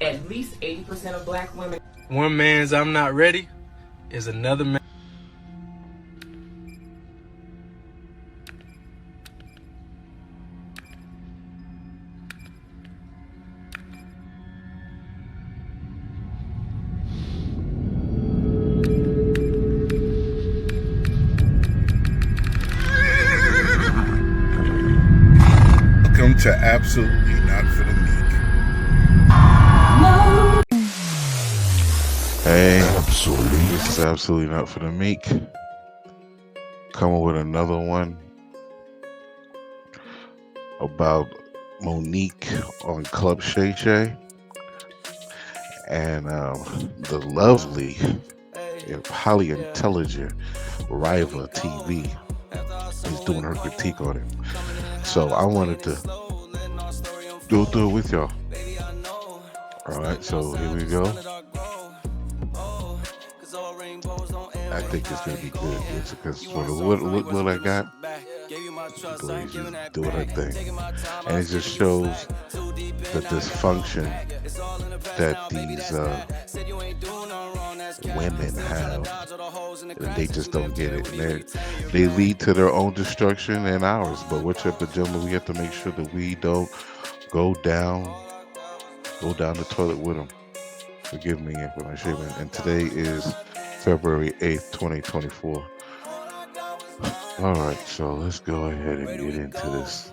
At least 80% of black women. One man's I'm not ready is another man. Welcome to Absolutely Not for the Meek. Hey, this is Absolutely Not for the Meek. Coming with another one about Monique on Club Shay and the lovely, highly intelligent Rivah TV is doing her critique on it. So I wanted to go through it with y'all. All right, so here we go. I think it's gonna be good because for the what I got, she's doing her thing, and it just shows the dysfunction that these women have, and they just don't get it. And they lead to their own destruction and ours. But whichever gentlemen, we have to make sure that we don't go down the toilet with them. Forgive me when I say that. And today is February 8th, 2024. All right, so let's go ahead and get into this.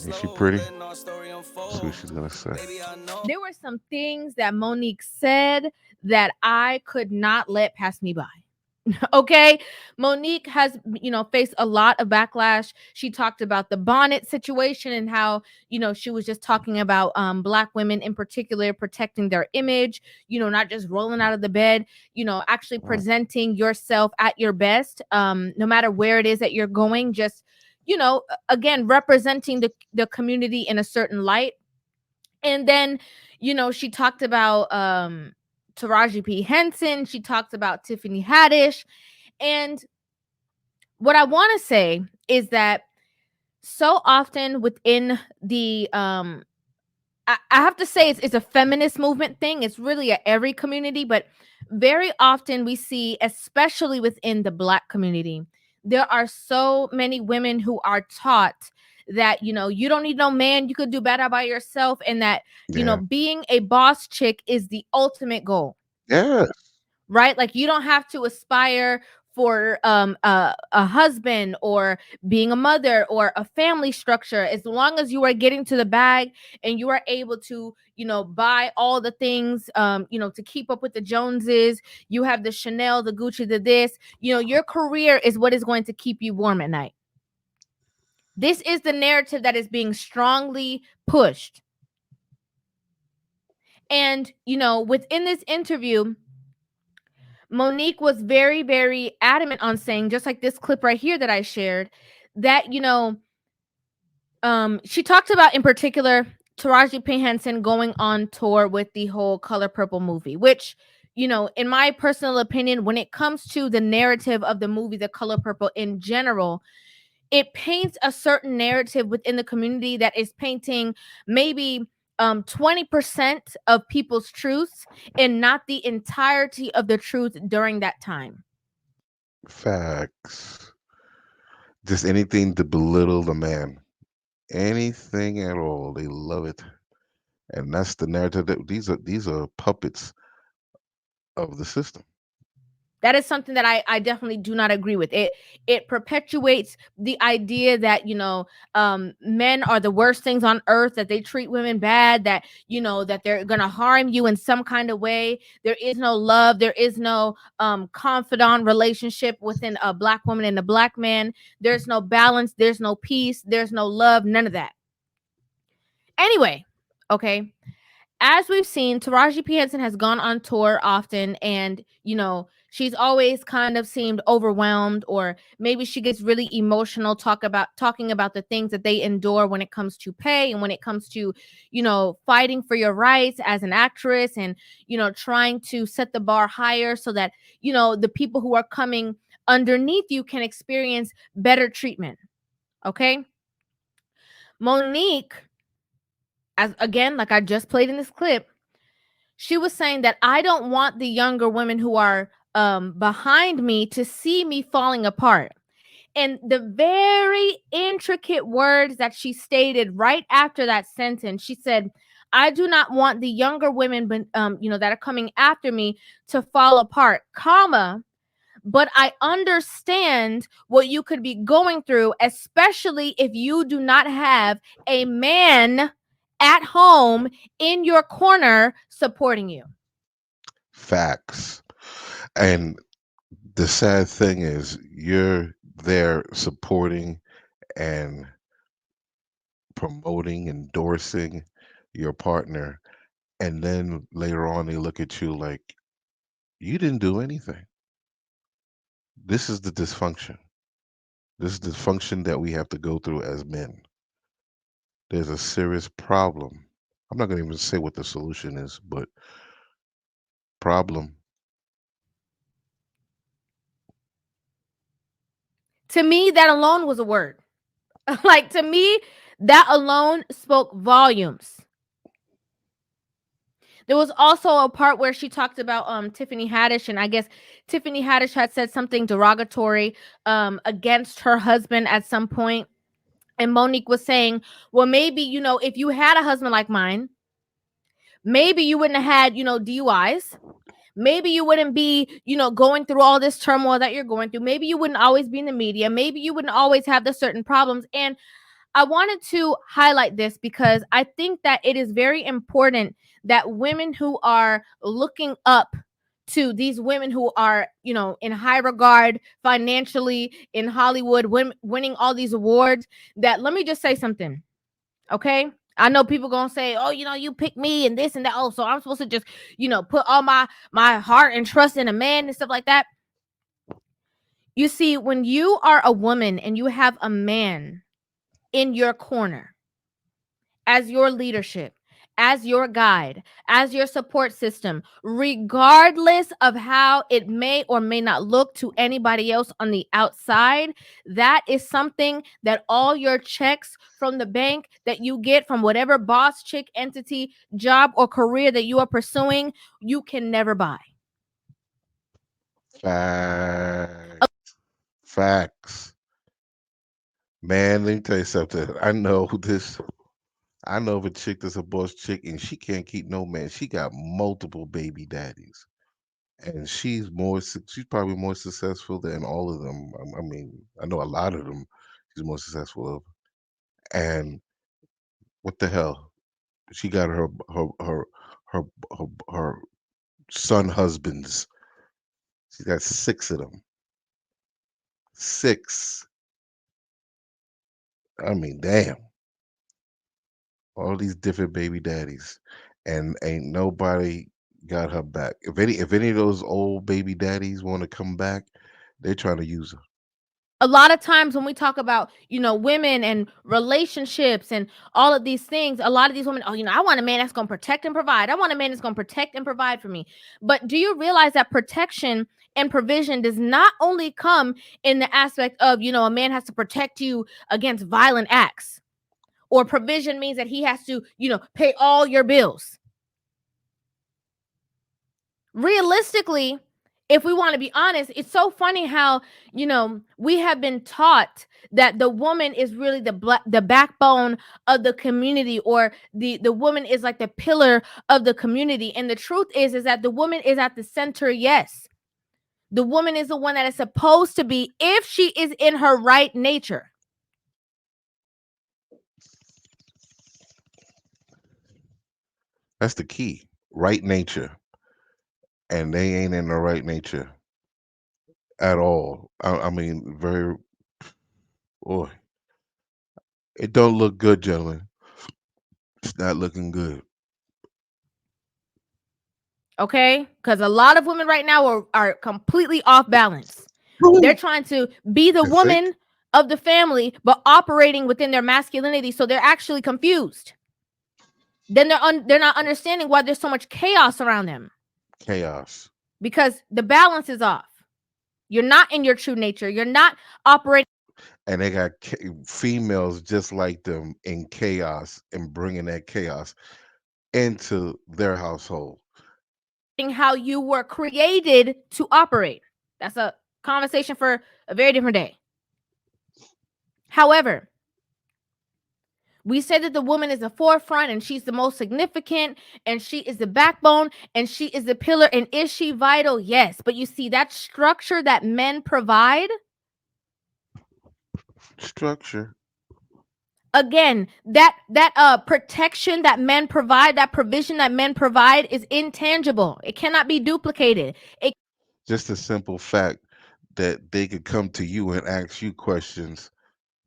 Is she pretty? Let's see what she's gonna say. There were some things that Monique said that I could not let pass me by. Okay, Monique has faced a lot of backlash. She talked about the bonnet situation and how she was just talking about black women in particular protecting their image, not just rolling out of the bed, actually presenting yourself at your best, no matter where it is that you're going, just again representing the community in a certain light. And then she talked about Taraji P. Henson. She talked about Tiffany Haddish. And what I want to say is that so often within the I have to say it's a feminist movement thing. It's really at every community, but very often we see, especially within the black community, there are so many women who are taught that you don't need no man, you could do better by yourself, and that being a boss chick is the ultimate goal. Yes. Right? Like you don't have to aspire for a husband or being a mother or a family structure, as long as you are getting to the bag and you are able to buy all the things to keep up with the Joneses. You have the Chanel, the Gucci, the this, your career is what is going to keep you warm at night. This is the narrative that is being strongly pushed. And within this interview, Monique was very, very adamant on saying, just like this clip right here that I shared, that, she talked about in particular Taraji P. Henson going on tour with the whole Color Purple movie, which, in my personal opinion, when it comes to the narrative of the movie, The Color Purple in general, it paints a certain narrative within the community that is painting maybe 20% of people's truths and not the entirety of the truth during that time. Facts. Just anything to belittle the man. Anything at all. They love it. And that's the narrative that these are puppets of the system. That is something that I definitely do not agree with. It perpetuates the idea that men are the worst things on earth, that they treat women bad, that that they're gonna harm you in some kind of way. There is no love, there is no confidant relationship within a black woman and a black man. There's no balance, there's no peace, there's no love, none of that. Anyway, okay. As we've seen, Taraji P. Henson has gone on tour often, and she's always kind of seemed overwhelmed, or maybe she gets really emotional talking about the things that they endure when it comes to pay and when it comes to fighting for your rights as an actress, and trying to set the bar higher so that the people who are coming underneath you can experience better treatment. Okay, Monique as again, like I just played in this clip, she was saying that I don't want the younger women who are behind me to see me falling apart. And the very intricate words that she stated right after that sentence, she said, I do not want the younger women, that are coming after me to fall apart, comma, but I understand what you could be going through, especially if you do not have a man at home in your corner supporting you. Facts. And the sad thing is, you're there supporting and promoting, endorsing your partner, and then later on they look at you like you didn't do anything. This is the dysfunction. This is the dysfunction that we have to go through as men. There's a serious problem. I'm not going to even say what the solution is, but problem. To me, that alone was a word. Like, to me, that alone spoke volumes. There was also a part where she talked about Tiffany Haddish, and I guess Tiffany Haddish had said something derogatory against her husband at some point. And Monique was saying, well, maybe, if you had a husband like mine, maybe you wouldn't have had, DUIs. Maybe you wouldn't be, going through all this turmoil that you're going through. Maybe you wouldn't always be in the media. Maybe you wouldn't always have the certain problems. And I wanted to highlight this because I think that it is very important that women who are looking up to these women who are, in high regard financially in Hollywood, winning all these awards, that let me just say something. Okay. I know people gonna say, oh, you pick me and this and that. Oh, so I'm supposed to just, put all my heart and trust in a man and stuff like that. You see, when you are a woman and you have a man in your corner as your leadership, as your guide, as your support system, regardless of how it may or may not look to anybody else on the outside, that is something that all your checks from the bank that you get from whatever boss, chick, entity, job, or career that you are pursuing, you can never buy. Facts. Facts. Man, let me tell you something. I know of a chick that's a boss chick and she can't keep no man. She got multiple baby daddies. And she's probably more successful than all of them. I mean, I know a lot of them she's more successful of. And what the hell? She got her her son husbands. She got six of them. Six. I mean, damn. All these different baby daddies. And ain't nobody got her back. If any of those old baby daddies want to come back, they're trying to use her. A lot of times when we talk about, women and relationships and all of these things, a lot of these women, oh, I want a man that's going to protect and provide. I want a man that's going to protect and provide for me. But do you realize that protection and provision does not only come in the aspect of, a man has to protect you against violent acts, or provision means that he has to, pay all your bills. Realistically, if we want to be honest, it's so funny how, we have been taught that the woman is really the backbone of the community, or the woman is like the pillar of the community. And the truth is that the woman is at the center. Yes. The woman is the one that is supposed to be, if she is in her right nature. That's the key. Right nature. And they ain't in the right nature at all. I mean, very boy. It don't look good, gentlemen. It's not looking good. Okay, because a lot of women right now are completely off balance. They're trying to be the You think? woman of the family, but operating within their masculinity, so they're actually confused. Then they're not understanding why there's so much chaos around them, Chaos. because the balance is off. You're not in your true nature. You're not operating. and they got females just like them in chaos and bringing that chaos into their household. How you were created to operate. That's a conversation for a very different day. However, we say that the woman is the forefront and she's the most significant and she is the backbone and she is the pillar. And is she vital? Yes. But you see, that structure that men provide, Structure. again, that protection that men provide, that provision that men provide is intangible. It cannot be duplicated. It Just the simple fact that they could come to you and ask you questions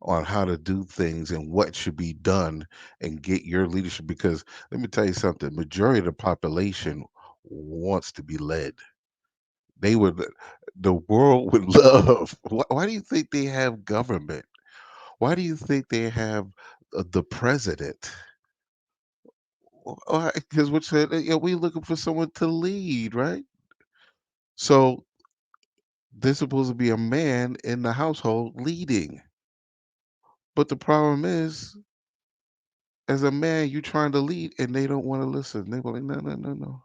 on how to do things and what should be done and get your leadership, because let me tell you something, majority of the population wants to be led. They would, the world would love, why do you think they have government? Why do you think they have the president? Because what said, we looking for someone to lead, right? So there's supposed to be a man in the household leading. But the problem is, as a man, you trying to lead and they don't want to listen. They were like, no, no, no, no.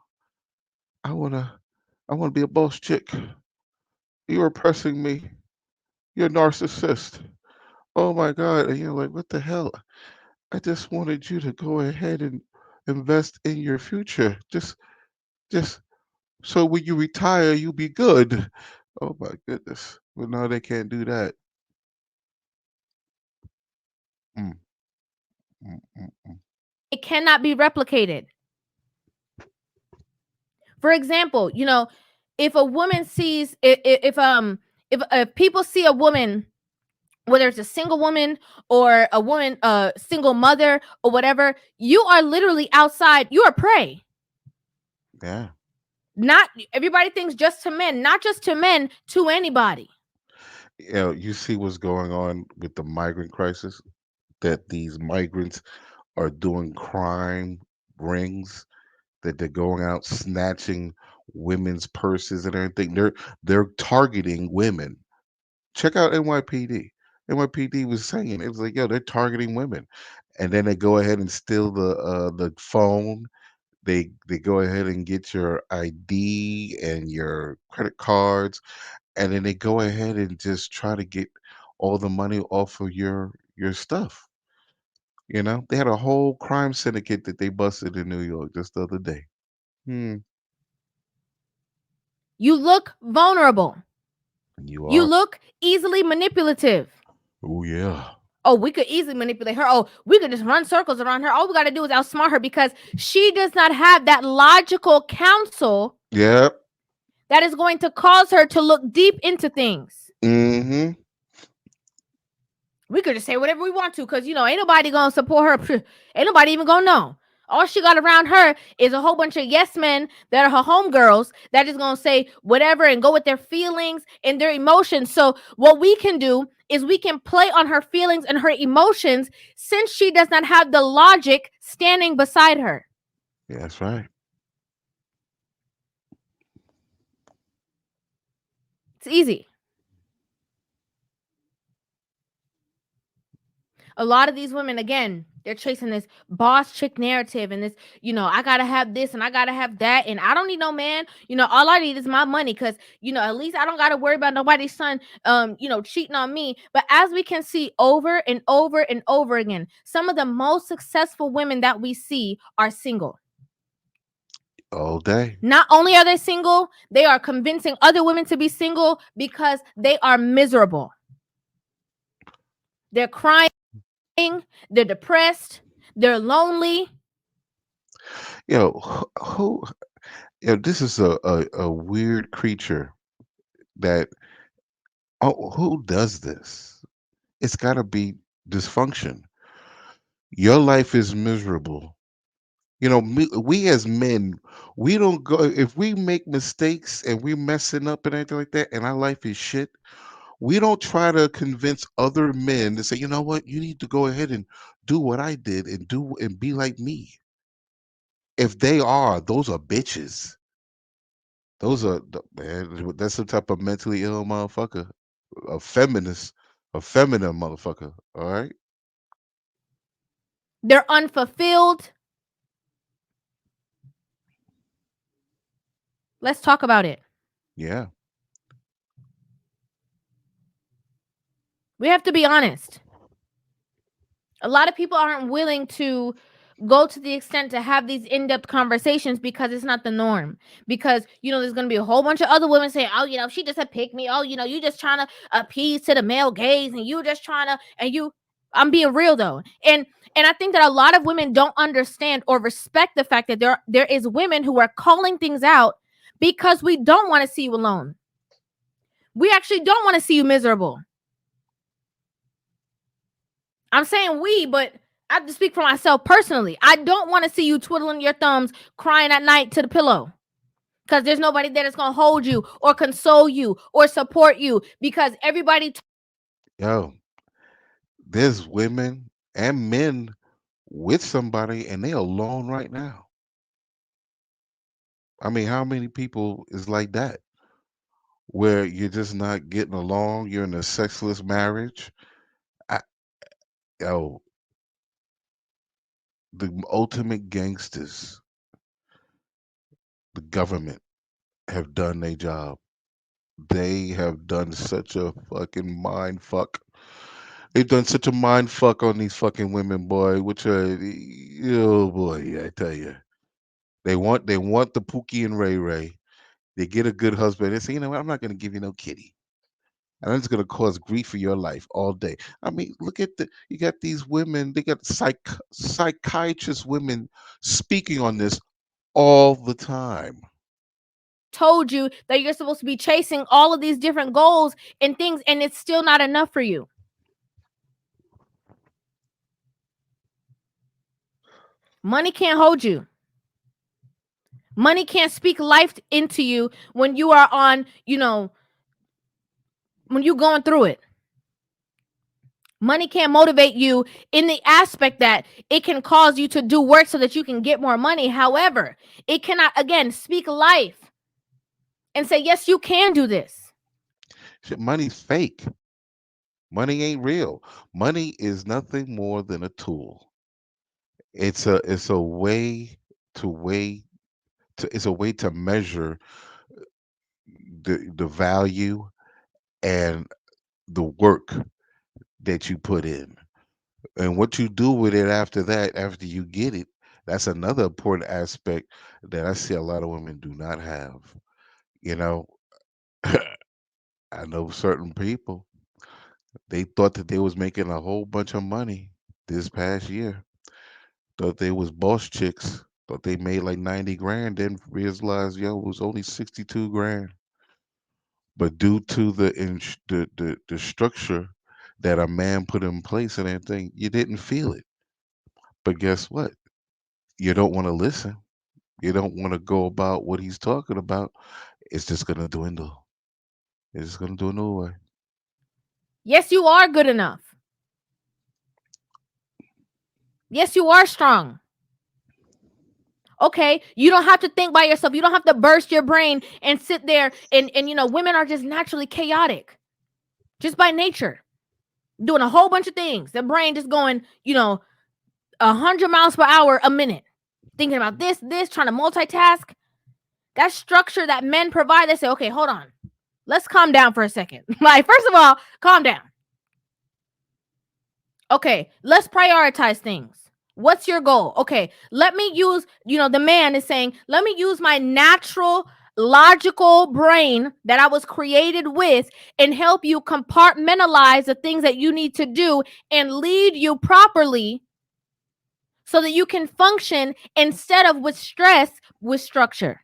I wanna I wanna be a boss chick. You're oppressing me. You're a narcissist. Oh my God. And you're like, what the hell? I just wanted you to go ahead and invest in your future. Just so when you retire, you'll be good. Oh my goodness. But no, they can't do that. Mm, mm, mm, mm. cannot be replicated. For example, if a woman sees if people see a woman, whether it's a single woman or a woman, single mother or whatever, you are literally outside. You are prey. Yeah. Not everybody thinks just to men, not just to men, to anybody. You see what's going on with the migrant crisis? That these migrants are doing crime rings, that they're going out snatching women's purses and everything. They're targeting women. Check out NYPD. NYPD was saying it was like, yo, they're targeting women, and then they go ahead and steal the phone. They go ahead and get your ID and your credit cards, and then they go ahead and just try to get all the money off of your stuff. They had a whole crime syndicate that they busted in New York just the other day. Hmm. You look vulnerable. You You are. look easily manipulative. Oh yeah. Oh, we could easily manipulate her. Oh, we could just run circles around her. All we got to do is outsmart her because she does not have that logical counsel Yep. that is going to cause her to look deep into things. Mm-hmm. We could just say whatever we want to because, ain't nobody going to support her. Ain't nobody even going to know. All she got around her is a whole bunch of yes men that are her homegirls that is going to say whatever and go with their feelings and their emotions. So what we can do is we can play on her feelings and her emotions since she does not have the logic standing beside her. Yeah, that's right. It's easy. A lot of these women, again, they're chasing this boss chick narrative and this, I gotta have this and I gotta have that. And I don't need no man. All I need is my money because, at least I don't gotta worry about nobody's son, cheating on me. But as we can see over and over and over again, some of the most successful women that we see are single. All day. Not only are they single, they are convincing other women to be single because they are miserable. They're crying. They're depressed. They're lonely. Who this is a weird creature that, who does this? It's gotta be dysfunction. Your life is miserable. We as men, we don't go if we make mistakes and we messing up and anything like that, and our life is shit. We don't try to convince other men to say, you know what, you need to go ahead and do what I did and do and be like me. If they are, those are bitches. Man, that's some type of mentally ill motherfucker, a feminist. A feminine motherfucker. All right. They're unfulfilled. Let's talk about it. Yeah. We have to be honest. A lot of people aren't willing to go to the extent to have these in-depth conversations because it's not the norm. Because, there's going to be a whole bunch of other women saying, oh, she just a pick me. Oh, you just trying to appease to the male gaze, and you just trying to, I'm being real though. And I think that a lot of women don't understand or respect the fact that there is women who are calling things out because we don't want to see you alone. We actually don't want to see you miserable. I'm saying we, but I have to speak for myself personally. I don't want to see you twiddling your thumbs, crying at night to the pillow, because there's nobody there that's going to hold you or console you or support you, because everybody. Yo, there's women and men with somebody and they alone right now. I mean, how many people is like that? Where you're just not getting along, you're in a sexless marriage. I, yo, the ultimate gangsters, the government, have done their job. They have done such a fucking mind fuck. They've done such a mind fuck on these fucking women, boy. Which are, oh boy, I tell you, they want the Pookie and Ray Ray. They get a good husband. They say, you know what, I'm not gonna give you no kitty. And it's gonna cause grief for your life all day. I mean, look at you got these women. They got psychiatrist women speaking on this all the time. Told you that you're supposed to be chasing all of these different goals and things, and it's still not enough for you. Money can't hold you. Money can't speak life into you when you are on, when you're going through it. Money can't motivate you in the aspect that it can cause you to do work so that you can get more money. However, it cannot, again, speak life and say, yes, you can do this. Shit, money's fake. Money ain't real. Money is nothing more than a tool. It's a way to it's a way to measure the value and the work that you put in. And what you do with it after that, after you get it, that's another important aspect that I see a lot of women do not have. You know, I know certain people, they thought that they was making a whole bunch of money this past year. Thought they was boss chicks. Thought they made like 90 grand, then realized, yo, it was only 62 grand. But due to the structure that a man put in place and everything, you didn't feel it. But guess what? You don't want to listen. You don't want to go about what he's talking about. It's just gonna dwindle. It's just gonna dwindle away. Yes, you are good enough. Yes, you are strong. Okay, you don't have to think by yourself. You don't have to burst your brain and sit there and women are just naturally chaotic, just by nature, doing a whole bunch of things. Their brain just going, 100 miles per hour a minute, thinking about this, trying to multitask. That structure that men provide, they say, okay, hold on. Let's calm down for a second. Like, first of all, calm down. Okay, let's prioritize things. What's your goal? Okay, let me use, the man is saying, let me use my natural, logical brain that I was created with and help you compartmentalize the things that you need to do and lead you properly so that you can function instead of with stress, with structure.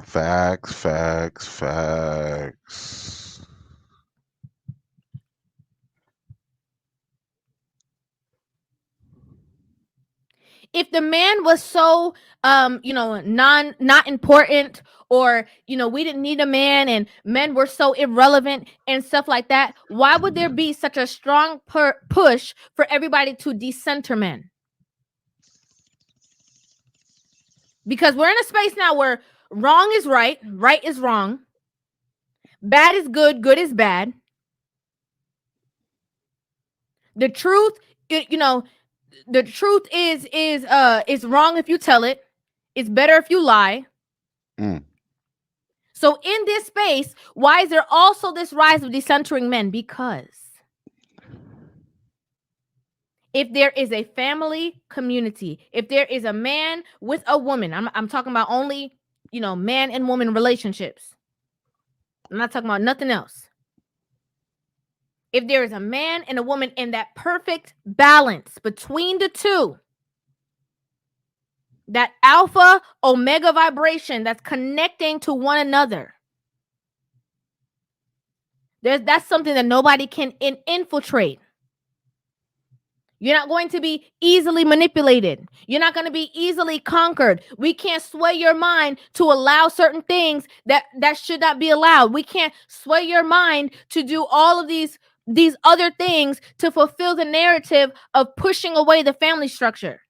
Facts, facts, facts. If the man was so not important, or we didn't need a man and men were so irrelevant and stuff like that, why would there be such a strong push for everybody to decenter men? Because we're in a space now where wrong is right, right is wrong, bad is good, good is bad. The truth, the truth is wrong if you tell it. It's better if you lie. Mm. So in this space, why is there also this rise of decentering men? Because if there is a family community, if there is a man with a woman, I'm talking about only, man and woman relationships. I'm not talking about nothing else. If there is a man and a woman in that perfect balance between the two, that alpha omega vibration that's connecting to one another, that's something that nobody can infiltrate. You're not going to be easily manipulated. You're not going to be easily conquered. We can't sway your mind to allow certain things that should not be allowed. We can't sway your mind to do all of these other things to fulfill the narrative of pushing away the family structure.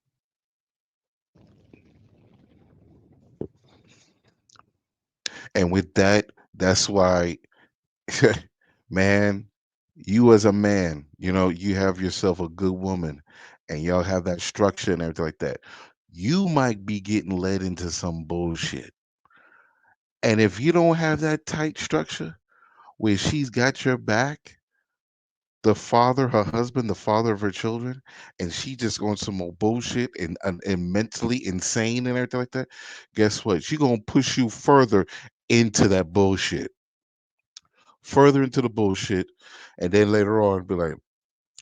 And with that, that's why, man, you as a man, you have yourself a good woman and y'all have that structure and everything like that. You might be getting led into some bullshit. And if you don't have that tight structure where she's got your back, the father, her husband, the father of her children, and she just on some more bullshit and mentally insane and everything like that, guess what? She gonna push you further into that bullshit, further into the bullshit, and then later on be like,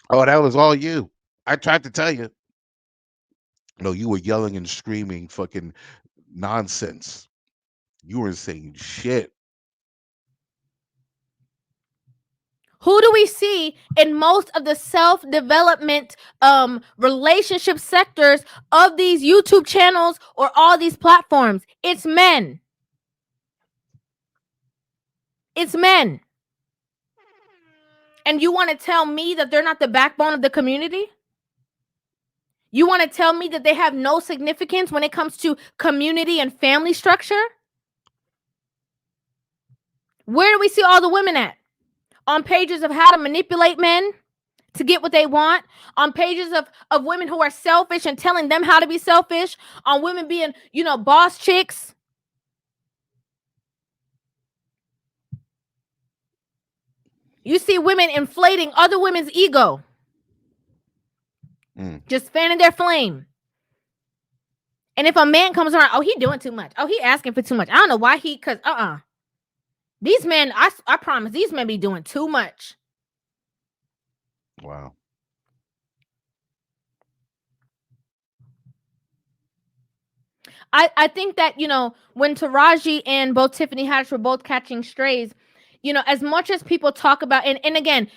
"Oh, that was all you. I tried to tell you." No, you were yelling and screaming, fucking nonsense. You were saying shit. Who do we see in most of the self-development relationship sectors of these YouTube channels or all these platforms? It's men. It's men. And you want to tell me that they're not the backbone of the community? You want to tell me that they have no significance when it comes to community and family structure? Where do we see all the women at? On pages of how to manipulate men to get what they want, on pages of women who are selfish and telling them how to be selfish, on women being, boss chicks. You see women inflating other women's ego, just fanning their flame. And if a man comes around, oh, he doing too much. Oh, he asking for too much. I don't know why because these men, I promise, these men be doing too much. Wow. I think that, when Taraji and both Tiffany Haddish were both catching strays, as much as people talk about, and again,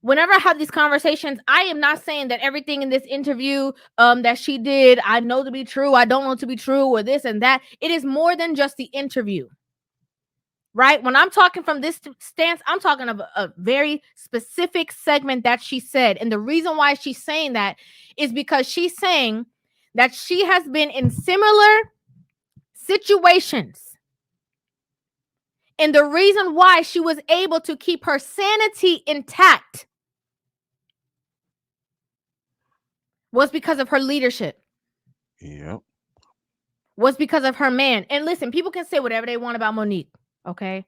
whenever I have these conversations, I am not saying that everything in this interview that she did, I know to be true, I don't know to be true, or this and that. It is more than just the interview. Right? When I'm talking from this stance, I'm talking of a very specific segment that she said. And the reason why she's saying that is because she's saying that she has been in similar situations. And the reason why she was able to keep her sanity intact was because of her leadership. Yep. Was because of her man. And listen, people can say whatever they want about Monique, okay?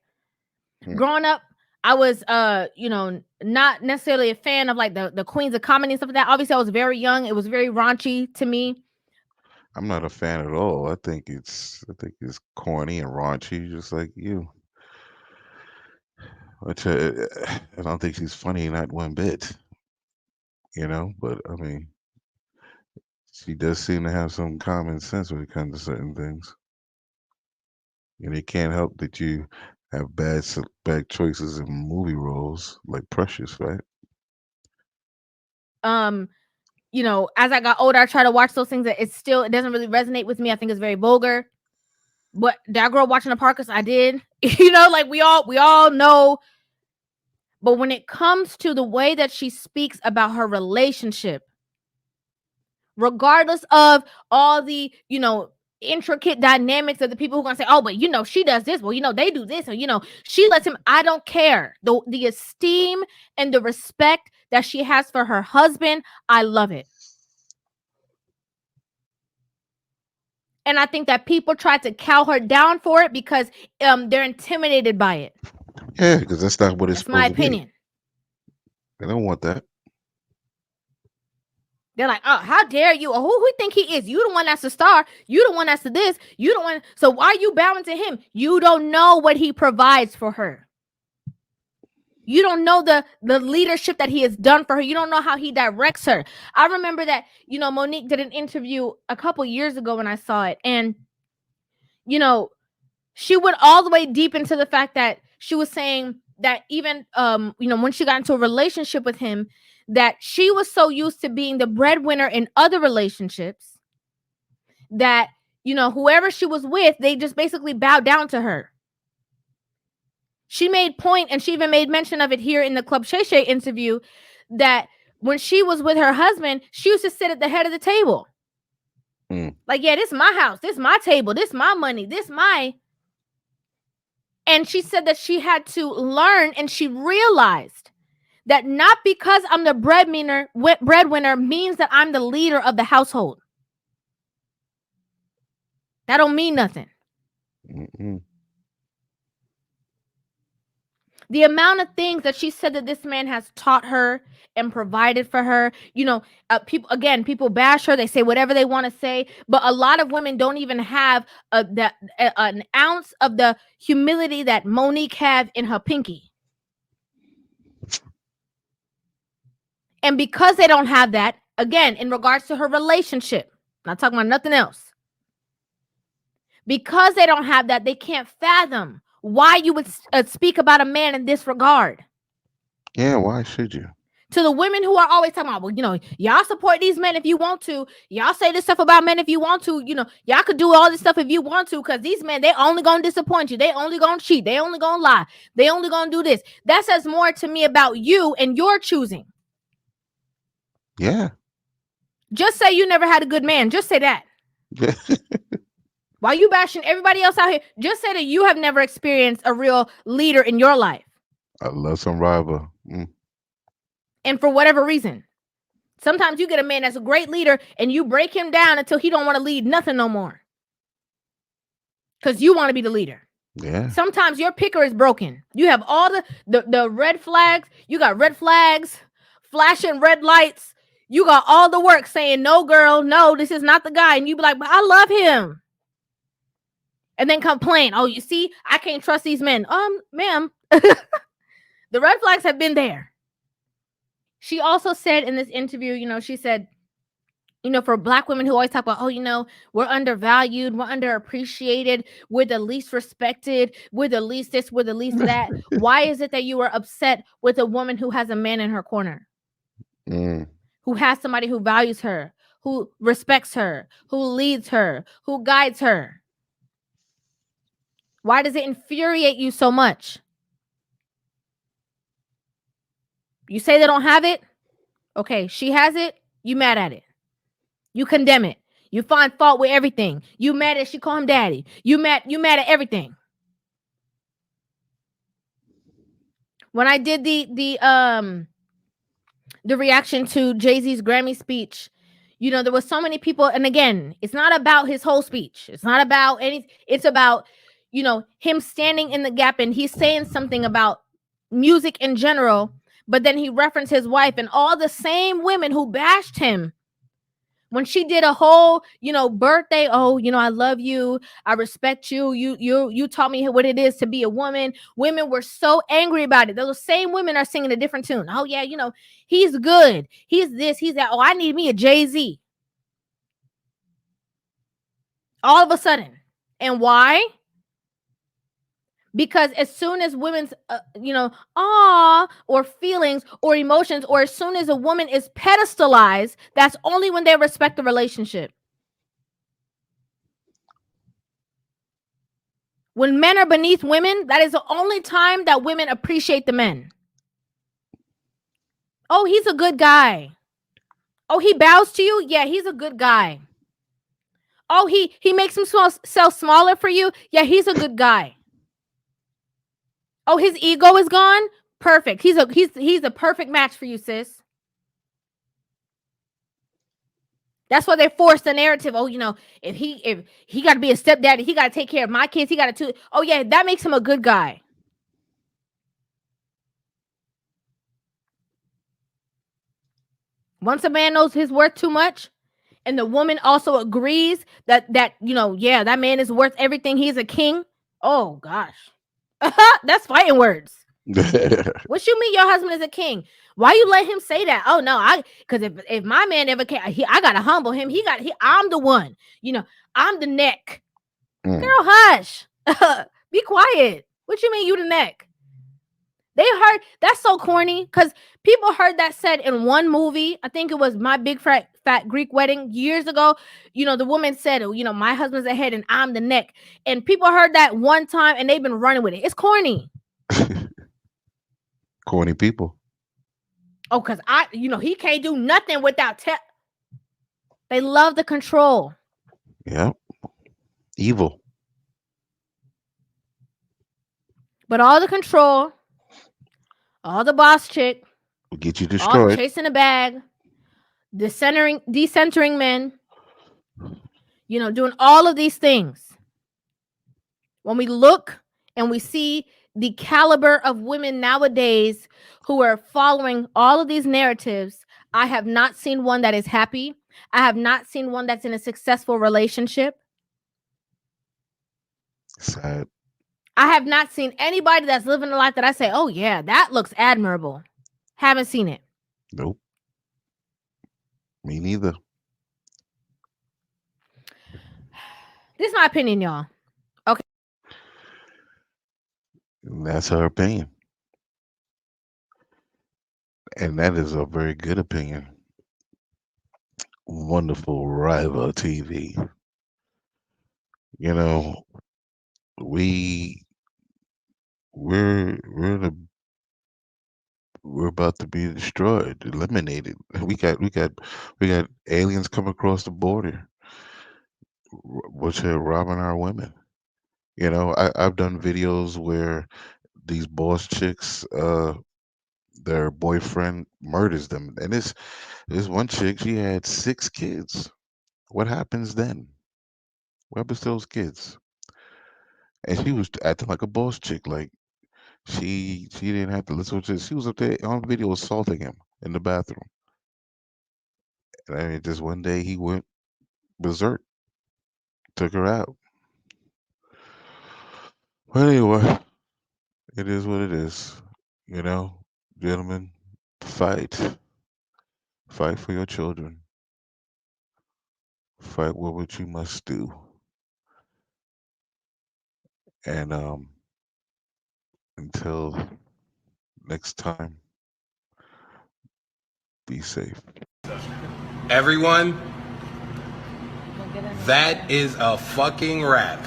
Growing up, I was not necessarily a fan of like the queens of comedy and stuff like that. Obviously, I was very young. It was very raunchy to me. I'm not a fan at all. I think it's corny and raunchy, just like you. Which I don't think she's funny, not one bit. But I mean, she does seem to have some common sense when it comes to certain things. And it can't help that you have bad choices in movie roles, like Precious, right? As I got older, I try to watch those things that it doesn't really resonate with me. I think it's very vulgar. But did I grow up watching the Parkers? I did. Like we all know. But when it comes to the way that she speaks about her relationship, regardless of all the, intricate dynamics of the people who are gonna say, oh, but she does this, well, they do this, or she lets him. I don't care. The esteem and the respect that she has for her husband, I love it. And I think that people try to cow her down for it because they're intimidated by it. Yeah, because that's not what it's That's my supposed to be. opinion. They don't want that. They're like, oh, how dare you? Or who think he is? You the one that's a star. You the one that's the this. You the one. So why are you bowing to him? You don't know what he provides for her. You don't know the leadership that he has done for her. You don't know how he directs her. I remember that, Monique did an interview a couple years ago when I saw it. And, she went all the way deep into the fact that she was saying that even, when she got into a relationship with him, that she was so used to being the breadwinner in other relationships that, whoever she was with, they just basically bowed down to her. She made point, and she even made mention of it here in the Club Shay interview, that when she was with her husband, she used to sit at the head of the table. Like, yeah, this is my house. This is my table. This is my money. This is my... And she said that she had to learn, and she realized that not because I'm the breadwinner means that I'm the leader of the household. That don't mean nothing. Mm-mm. The amount of things that she said that this man has taught her and provided for her, people bash her. They say whatever they want to say, but a lot of women don't even have an ounce of the humility that Monique had in her pinky. And because they don't have that, again, in regards to her relationship, not talking about nothing else. Because they don't have that, they can't fathom why you would speak about a man in this regard. Yeah, why should you? To the women who are always talking about, well, y'all support these men if you want to. Y'all say this stuff about men if you want to. Y'all could do all this stuff if you want to, because these men, they only gonna disappoint you. They only gonna cheat. They only gonna lie. They only gonna do this. That says more to me about you and your choosing. Yeah. Just say you never had a good man. Just say that. Yeah. While you bashing everybody else out here, just say that you have never experienced a real leader in your life. I love some Rivah. And for whatever reason, sometimes you get a man that's a great leader and you break him down until he don't want to lead nothing no more. Because you want to be the leader. Yeah. Sometimes your picker is broken. You have all the red flags. You got red flags, flashing red lights. You got all the work saying, no, girl, no, this is not the guy. And you be like, but I love him. And then complain, oh, you see, I can't trust these men. Ma'am, the red flags have been there. She also said in this interview, she said, for Black women who always talk about, we're undervalued, we're underappreciated, we're the least respected, we're the least this, we're the least that. Why is it that you are upset with a woman who has a man in her corner? Who has somebody who values her, who respects her, who leads her, who guides her? Why does it infuriate you so much? You say they don't have it? Okay, she has it. You mad at it. You condemn it. You find fault with everything. You mad at she call him daddy. You mad at everything. When I did the reaction to Jay-Z's Grammy speech, there was so many people, and again, it's not about his whole speech. It's not about anything. It's about him standing in the gap, and he's saying something about music in general, but then he referenced his wife and all the same women who bashed him when she did a whole, birthday. Oh, I love you. I respect you. You taught me what it is to be a woman. Women were so angry about it. Those same women are singing a different tune. Oh yeah, he's good. He's this, he's that. Oh, I need me a Jay-Z. All of a sudden. And why? Because as soon as women's, awe or feelings or emotions, or as soon as a woman is pedestalized, that's only when they respect the relationship. When men are beneath women, that is the only time that women appreciate the men. Oh, he's a good guy. Oh, he bows to you? Yeah, he's a good guy. Oh, he makes himself smaller for you. Yeah, he's a good guy. Oh, his ego is gone. Perfect. He's a perfect match for you, sis. That's why they force the narrative. Oh, if he got to be a stepdaddy, he got to take care of my kids. He got to. Oh yeah, that makes him a good guy. Once a man knows his worth too much, and the woman also agrees that yeah, that man is worth everything. He's a king. Oh gosh, that's fighting words. What you mean your husband is a king? Why you let him say that? Oh no, because if my man ever came, I gotta humble him. I'm the one. I'm the neck. Girl, hush. Be quiet. What you mean you the neck? They heard that's so corny because people heard that said in one movie. I think it was My Big Fat Greek Wedding years ago. The woman said, my husband's the head and I'm the neck. And people heard that one time and they've been running with it. It's corny. Corny people. Oh, because he can't do nothing without They love the control. Yeah. Evil. But all the control, all the boss chick, will get you all destroyed. chasing the bag, decentering men, doing all of these things. When we look and we see the caliber of women nowadays who are following all of these narratives, I have not seen one that is happy. I have not seen one that's in a successful relationship. Sad. I have not seen anybody that's living a life that I say, oh yeah, that looks admirable. Haven't seen it. Nope. Me neither. This is my opinion, y'all. Okay. That's her opinion. And that is a very good opinion. Wonderful Rivah TV. we're about to be destroyed, eliminated. We got aliens come across the border, which are robbing our women. I've done videos where these boss chicks, their boyfriend murders them, and this one chick, she had 6 kids. What happens then? What happens to those kids? And she was acting like a boss chick, like she didn't have to listen to. She was up there on video assaulting him in the bathroom. And I mean, just one day he went berserk, took her out. But anyway, it is what it is. Gentlemen, fight for your children. Fight what you must do. And until next time, be safe. Everyone, that is a fucking wrap.